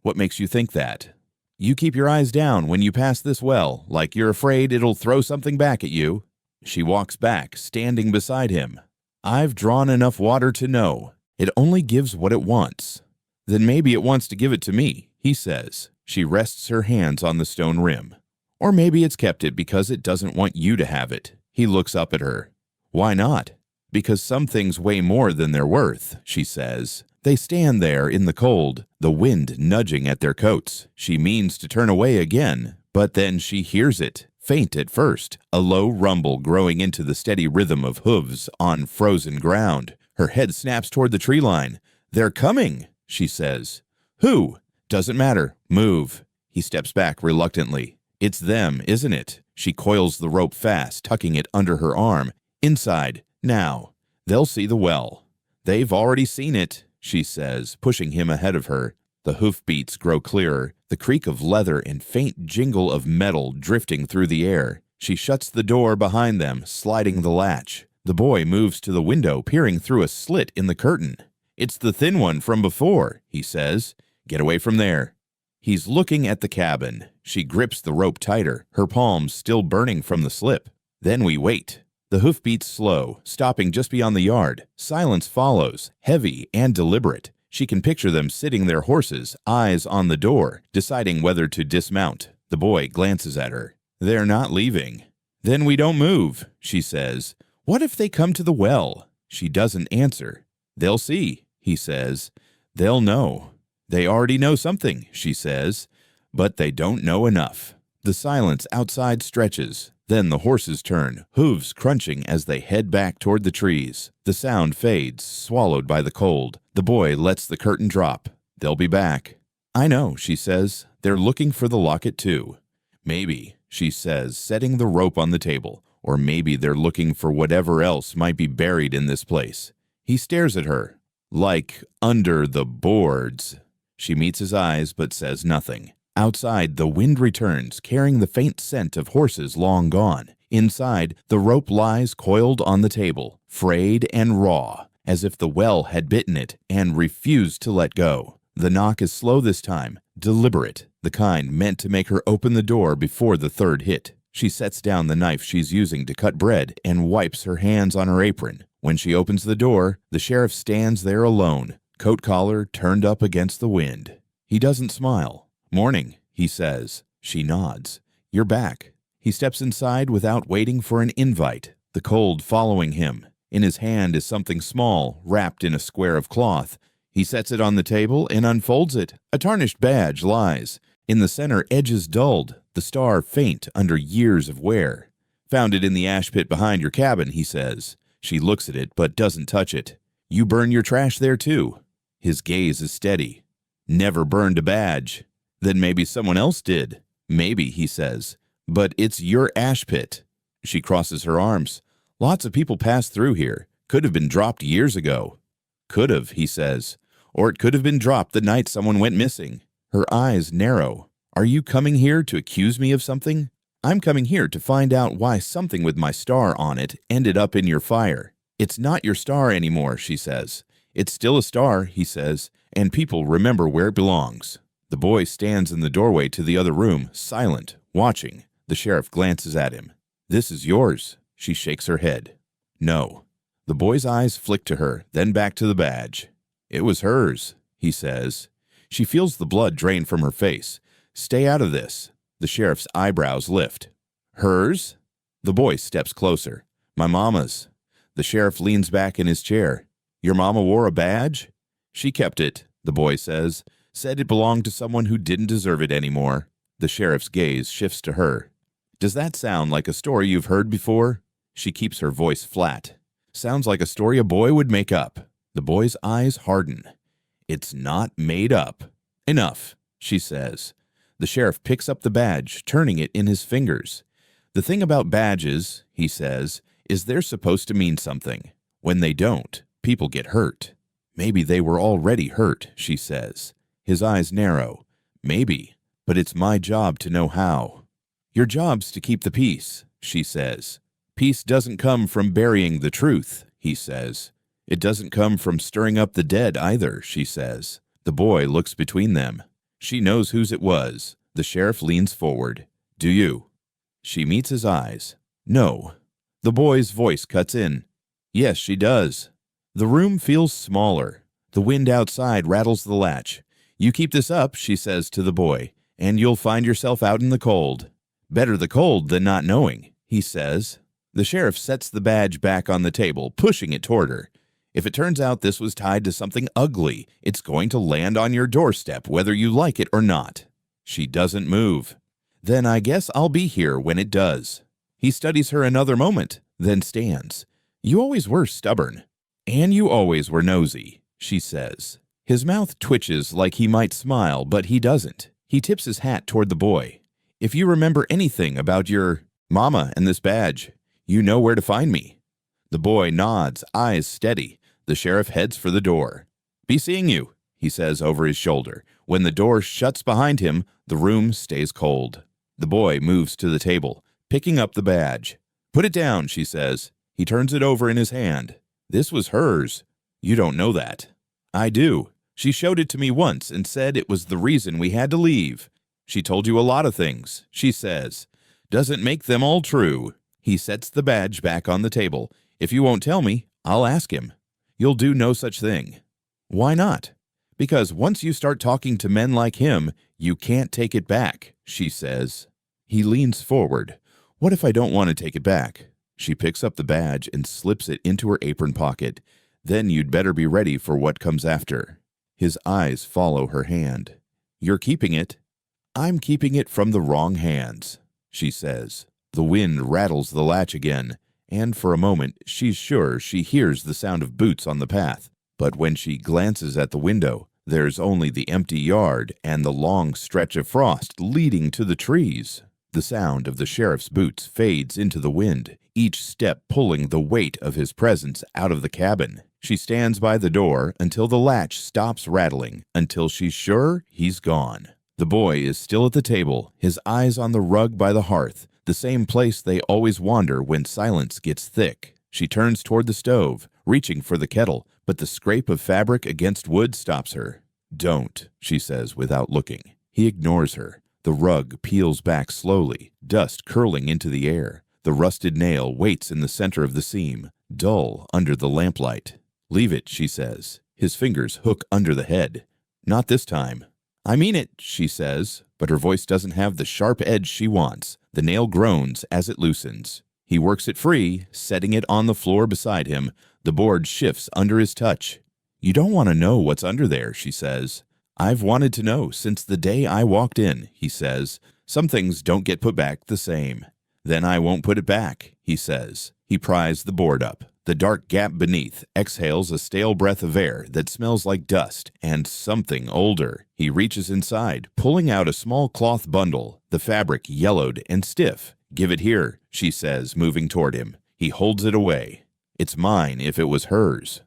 What makes you think that? You keep your eyes down when you pass this well, like you're afraid it'll throw something back at you. She walks back, standing beside him. I've drawn enough water to know. It only gives what it wants. Then maybe it wants to give it to me, he says. She rests her hands on the stone rim. Or maybe it's kept it because it doesn't want you to have it. He looks up at her. Why not? Because some things weigh more than they're worth, she says. They stand there in the cold, the wind nudging at their coats. She means to turn away again, but then she hears it, faint at first, a low rumble growing into the steady rhythm of hooves on frozen ground. Her head snaps toward the tree line. They're coming, she says. Who? Doesn't matter. Move. He steps back reluctantly. It's them, isn't it? She coils the rope fast, tucking it under her arm. Inside, now. They'll see the well. They've already seen it, she says, pushing him ahead of her. The hoofbeats grow clearer, the creak of leather and faint jingle of metal drifting through the air. She shuts the door behind them, sliding the latch. The boy moves to the window, peering through a slit in the curtain. It's the thin one from before, he says. Get away from there. He's looking at the cabin. She grips the rope tighter, her palms still burning from the slip. Then we wait. The hoofbeats slow, stopping just beyond the yard. Silence follows, heavy and deliberate. She can picture them sitting their horses, eyes on the door, deciding whether to dismount. The boy glances at her. They're not leaving. Then we don't move, she says. What if they come to the well? She doesn't answer. They'll see, he says. They'll know. They already know something, she says. But they don't know enough. The silence outside stretches. Then the horses turn, hooves crunching as they head back toward the trees. The sound fades, swallowed by the cold. The boy lets the curtain drop. They'll be back. I know, she says. They're looking for the locket too. Maybe, she says, setting the rope on the table. Or maybe they're looking for whatever else might be buried in this place. He stares at her. Like under the boards. She meets his eyes but says nothing. Outside, the wind returns, carrying the faint scent of horses long gone. Inside, the rope lies coiled on the table, frayed and raw, as if the well had bitten it and refused to let go. The knock is slow this time, deliberate, the kind meant to make her open the door before the third hit. She sets down the knife she's using to cut bread and wipes her hands on her apron. When she opens the door, the sheriff stands there alone, coat collar turned up against the wind. He doesn't smile. Morning, he says. She nods. You're back. He steps inside without waiting for an invite, the cold following him. In his hand is something small, wrapped in a square of cloth. He sets it on the table and unfolds it. A tarnished badge lies. In the center, edges dulled, the star faint under years of wear. Found it in the ash pit behind your cabin, he says. She looks at it but doesn't touch it. You burn your trash there too. His gaze is steady. Never burned a badge. Then maybe someone else did. Maybe, he says. But it's your ash pit. She crosses her arms. Lots of people pass through here. Could have been dropped years ago. Could have, he says. Or it could have been dropped the night someone went missing. Her eyes narrow. Are you coming here to accuse me of something? I'm coming here to find out why something with my star on it ended up in your fire. It's not your star anymore, she says. It's still a star, he says, and people remember where it belongs. The boy stands in the doorway to the other room, silent, watching. The sheriff glances at him. This is yours. She shakes her head. No. The boy's eyes flick to her, then back to the badge. It was hers, he says. She feels the blood drain from her face. Stay out of this. The sheriff's eyebrows lift. Hers? The boy steps closer. My mama's. The sheriff leans back in his chair. Your mama wore a badge? She kept it, the boy says. Said it belonged to someone who didn't deserve it anymore. The sheriff's gaze shifts to her. Does that sound like a story you've heard before? She keeps her voice flat. Sounds like a story a boy would make up. The boy's eyes harden. It's not made up. Enough, she says. The sheriff picks up the badge, turning it in his fingers. The thing about badges, he says, is they're supposed to mean something. When they don't, people get hurt. Maybe they were already hurt, she says. His eyes narrow. Maybe, but it's my job to know how. Your job's to keep the peace, she says. Peace doesn't come from burying the truth, he says. It doesn't come from stirring up the dead either, she says. The boy looks between them. She knows whose it was. The sheriff leans forward. Do you? She meets his eyes. No. The boy's voice cuts in. Yes, she does. The room feels smaller. The wind outside rattles the latch. You keep this up, she says to the boy, and you'll find yourself out in the cold. Better the cold than not knowing, he says. The sheriff sets the badge back on the table, pushing it toward her. If it turns out this was tied to something ugly, it's going to land on your doorstep, whether you like it or not. She doesn't move. Then I guess I'll be here when it does. He studies her another moment, then stands. You always were stubborn. And you always were nosy, she says. His mouth twitches like he might smile, but he doesn't. He tips his hat toward the boy. If you remember anything about your mama and this badge, you know where to find me. The boy nods, eyes steady. The sheriff heads for the door. Be seeing you, he says over his shoulder. When the door shuts behind him, the room stays cold. The boy moves to the table, picking up the badge. Put it down, she says. He turns it over in his hand. This was hers. You don't know that. I do. She showed it to me once and said it was the reason we had to leave. She told you a lot of things, she says. Doesn't make them all true. He sets the badge back on the table. If you won't tell me, I'll ask him. You'll do no such thing. Why not? Because once you start talking to men like him, you can't take it back, she says. He leans forward. What if I don't want to take it back? She picks up the badge and slips it into her apron pocket. Then you'd better be ready for what comes after. His eyes follow her hand. You're keeping it. I'm keeping it from the wrong hands, she says. The wind rattles the latch again, and for a moment she's sure she hears the sound of boots on the path. But when she glances at the window, there's only the empty yard and the long stretch of frost leading to the trees. The sound of the sheriff's boots fades into the wind, each step pulling the weight of his presence out of the cabin. She stands by the door until the latch stops rattling, until she's sure he's gone. The boy is still at the table, his eyes on the rug by the hearth, the same place they always wander when silence gets thick. She turns toward the stove, reaching for the kettle, but the scrape of fabric against wood stops her. Don't, she says without looking. He ignores her. The rug peels back slowly, dust curling into the air. The rusted nail waits in the center of the seam, dull under the lamplight. Leave it, she says. His fingers hook under the head. Not this time. I mean it, she says, but her voice doesn't have the sharp edge she wants. The nail groans as it loosens. He works it free, setting it on the floor beside him. The board shifts under his touch. You don't want to know what's under there, she says. I've wanted to know since the day I walked in, he says. Some things don't get put back the same. Then I won't put it back, he says. He pries the board up. The dark gap beneath exhales a stale breath of air that smells like dust and something older. He reaches inside, pulling out a small cloth bundle, the fabric yellowed and stiff. Give it here, she says, moving toward him. He holds it away. It's mine if it was hers.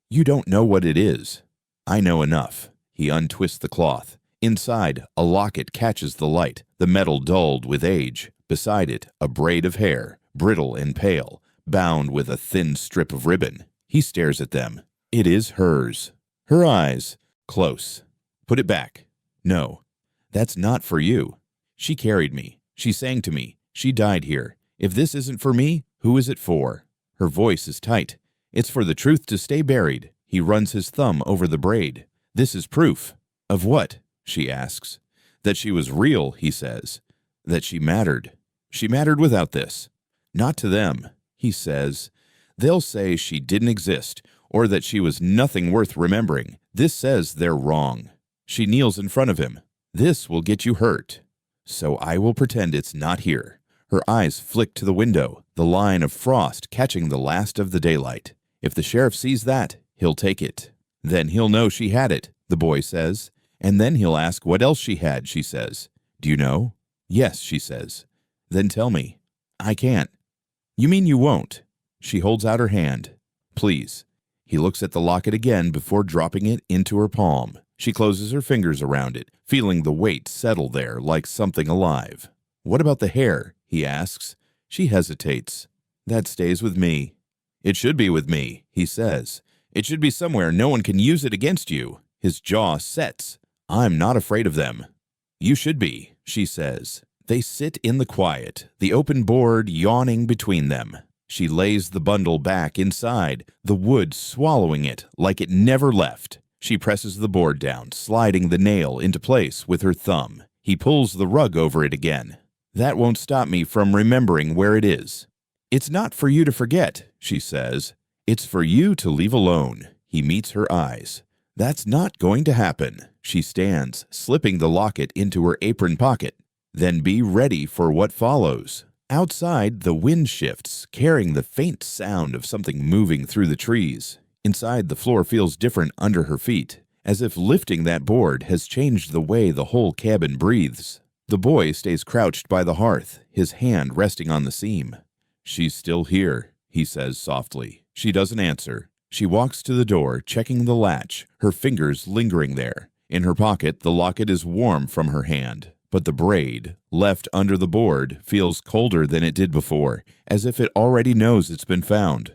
You don't know what it is. I know enough. He untwists the cloth. Inside, a locket catches the light, the metal dulled with age. Beside it, a braid of hair, brittle and pale, bound with a thin strip of ribbon. He stares at them. It is hers. Her eyes. Close. Put it back. No. That's not for you. She carried me. She sang to me. She died here. If this isn't for me, who is it for? Her voice is tight. It's for the truth to stay buried. He runs his thumb over the braid. This is proof. Of what? She asks. That she was real, he says. That she mattered. She mattered without this. Not to them, he says. They'll say she didn't exist, or that she was nothing worth remembering. This says they're wrong. She kneels in front of him. This will get you hurt. So I will pretend it's not here. Her eyes flick to the window, the line of frost catching the last of the daylight. If the sheriff sees that, he'll take it. Then he'll know she had it, the boy says. And then he'll ask what else she had, she says. Do you know? Yes, she says. Then tell me. I can't. You mean you won't? She holds out her hand. Please. He looks at the locket again before dropping it into her palm. She closes her fingers around it, feeling the weight settle there like something alive. What about the hair? He asks. She hesitates. That stays with me. It should be with me, he says. It should be somewhere no one can use it against you. His jaw sets. I'm not afraid of them. You should be, she says. They sit in the quiet, the open board yawning between them. She lays the bundle back inside, the wood swallowing it like it never left. She presses the board down, sliding the nail into place with her thumb. He pulls the rug over it again. That won't stop me from remembering where it is. It's not for you to forget, she says. It's for you to leave alone. He meets her eyes. That's not going to happen. She stands, slipping the locket into her apron pocket. Then be ready for what follows. Outside, the wind shifts, carrying the faint sound of something moving through the trees. Inside, the floor feels different under her feet, as if lifting that board has changed the way the whole cabin breathes. The boy stays crouched by the hearth, his hand resting on the seam. She's still here, he says softly. She doesn't answer. She walks to the door, checking the latch, her fingers lingering there. In her pocket, the locket is warm from her hand, but the braid, left under the board, feels colder than it did before, as if it already knows it's been found.